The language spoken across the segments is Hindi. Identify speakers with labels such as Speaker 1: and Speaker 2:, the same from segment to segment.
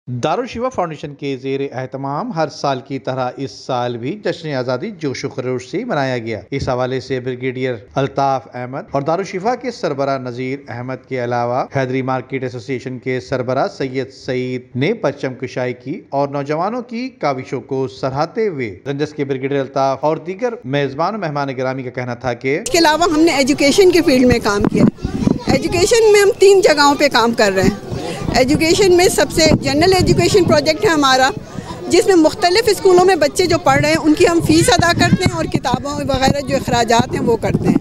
Speaker 1: दारुल शिफा फाउंडेशन के ज़ेर एहतमाम हर साल की तरह इस साल भी जश्न आज़ादी जोश व खरोश से मनाया गया। इस हवाले से ब्रिगेडियर अल्ताफ अहमद और दारुल शिफा के सरबरा नज़ीर अहमद के अलावा हैदरी मार्केट एसोसिएशन के सरबरा सैयद सईद ने परचम कुशाई की और नौजवानों की काविशों को सराहते हुए रंजस के ब्रिगेडियर अल्ताफ और दीगर मेजबान और मेहमान गिरामी का कहना था कि
Speaker 2: इसके अलावा हमने एजुकेशन के फील्ड में काम किया। एजुकेशन में हम 3 जगहों पे काम कर रहे हैं। एजुकेशन में सबसे जनरल एजुकेशन प्रोजेक्ट है हमारा, जिसमें मुख्तलिफ स्कूलों में बच्चे जो पढ़ रहे हैं उनकी हम फ़ीस अदा करते हैं और किताबों वगैरह जो अखराजात हैं वो करते हैं।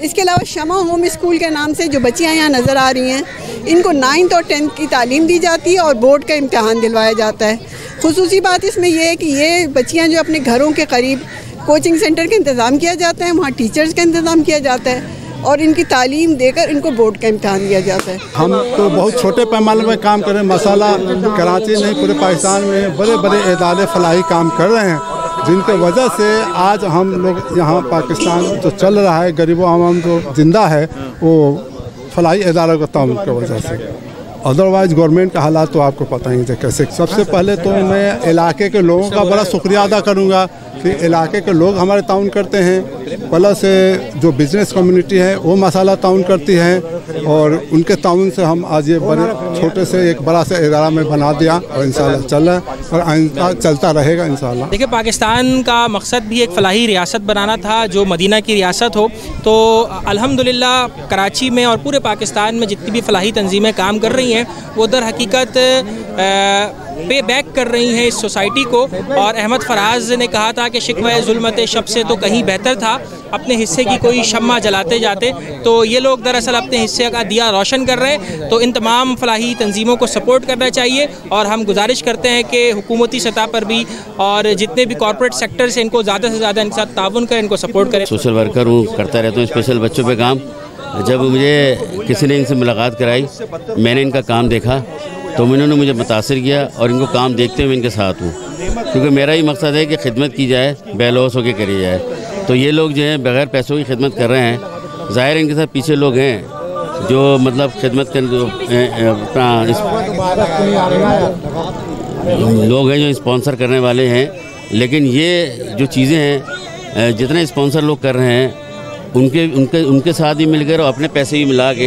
Speaker 2: इसके अलावा शमा होम स्कूल के नाम से जो बच्चियाँ यहाँ नज़र आ रही हैं, इनको 9th और 10th की तालीम दी जाती है और बोर्ड का इम्तहान दिलवाया जाता है। खुसूसी बात इसमें यह है कि ये बच्चियाँ जो अपने घरों के करीब कोचिंग सेंटर का इंतज़ाम किया जाता है, वहाँ टीचर्स का इंतज़ाम किया जाता है और इनकी तालीम देकर इनको बोर्ड का इम्तहान दिया जाता है।
Speaker 3: हम तो बहुत छोटे पैमाने में काम कर रहे हैं। मसाला कराची नहीं पूरे पाकिस्तान में बड़े बड़े इदारे फलाही काम कर रहे हैं, जिनके वजह से आज हम लोग यहाँ पाकिस्तान जो चल रहा है, गरीबों आवाम जो जिंदा है वो फलाही इदारों का ताउन की वजह से। अदरवाइज गवर्नमेंट का हालात तो आपको पता ही है कैसे। सबसे पहले तो मैं इलाके के लोगों का बड़ा शुक्रिया अदा करूँगा कि इलाके के लोग हमारे ताउन करते हैं, प्लस जो बिजनेस कम्युनिटी है वो मसाला ताउन करती है और उनके ताउन से हम आज ये बड़े छोटे से एक बड़ा सा इदारा में बना दिया और इंशाल्लाह चल रहा है और आइंदा चलता रहेगा इंशाल्लाह।
Speaker 4: देखिए, पाकिस्तान का मकसद भी एक फ़लाही रियासत बनाना था जो मदीना की रियासत हो, तो अल्हम्दुलिल्लाह कराची में और पूरे पाकिस्तान में जितनी भी फ़लाही तंजीमें काम कर रही हैं वो दर हकीकत पे बैक कर रही हैं इस सोसाइटी को। और अहमद फराज ने कहा था कि शिकवा जुल्मत शब से तो कहीं बेहतर था अपने हिस्से की कोई शम्मा जलाते जाते, तो ये लोग दरअसल अपने हिस्से का दिया रोशन कर रहे हैं। तो इन तमाम फलाही तंजीमों को सपोर्ट करना चाहिए और हम गुजारिश करते हैं कि हुकूमती सतह पर भी और जितने भी कॉर्पोरेट सेक्टर से इनको ज़्यादा से ज़्यादा इनके साथ ताउन करें, इनको सपोर्ट करें।
Speaker 5: सोशल वर्कर हूँ, करता रहता हूँ स्पेशल बच्चों पे काम। जब मुझे किसी ने इनसे मुलाकात कराई, मैंने इनका काम देखा तो इन्होंने मुझे मुतासिर किया और इनको काम देखते हुए इनके साथ हूँ, क्योंकि मेरा ही मकसद है कि खिदमत की जाए, बेलौस होकर करी जाए। तो ये लोग जो हैं बग़ैर पैसों की खिदमत कर रहे हैं, ज़ाहिर इनके साथ पीछे लोग हैं जो मतलब खिदमत कर लोग हैं जो स्पॉन्सर करने वाले हैं। लेकिन ये जो चीज़ें हैं जितने स्पॉन्सर लोग कर रहे हैं उनके साथ ही मिलकर और अपने पैसे भी मिला के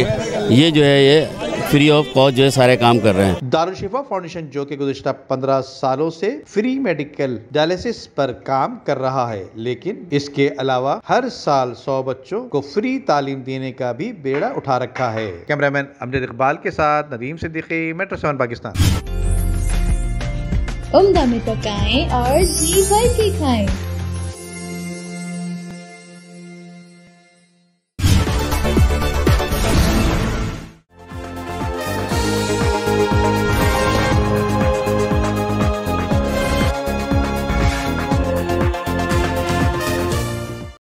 Speaker 5: ये जो है ये फ्री ऑफ कॉस्ट जो है सारे काम कर रहे हैं।
Speaker 1: दारुल शिफा फाउंडेशन जो कि गुज़िश्ता 15 सालों से फ्री मेडिकल डायलिसिस पर काम कर रहा है, लेकिन इसके अलावा हर साल 100 बच्चों को फ्री तालीम देने का भी बेड़ा उठा रखा है। कैमरामैन अमजद इकबाल के साथ नदीम सिद्दीकी, मेट्रो 7 पाकिस्तान।
Speaker 6: उम्दा में पकाएं और जी भर के खाएं।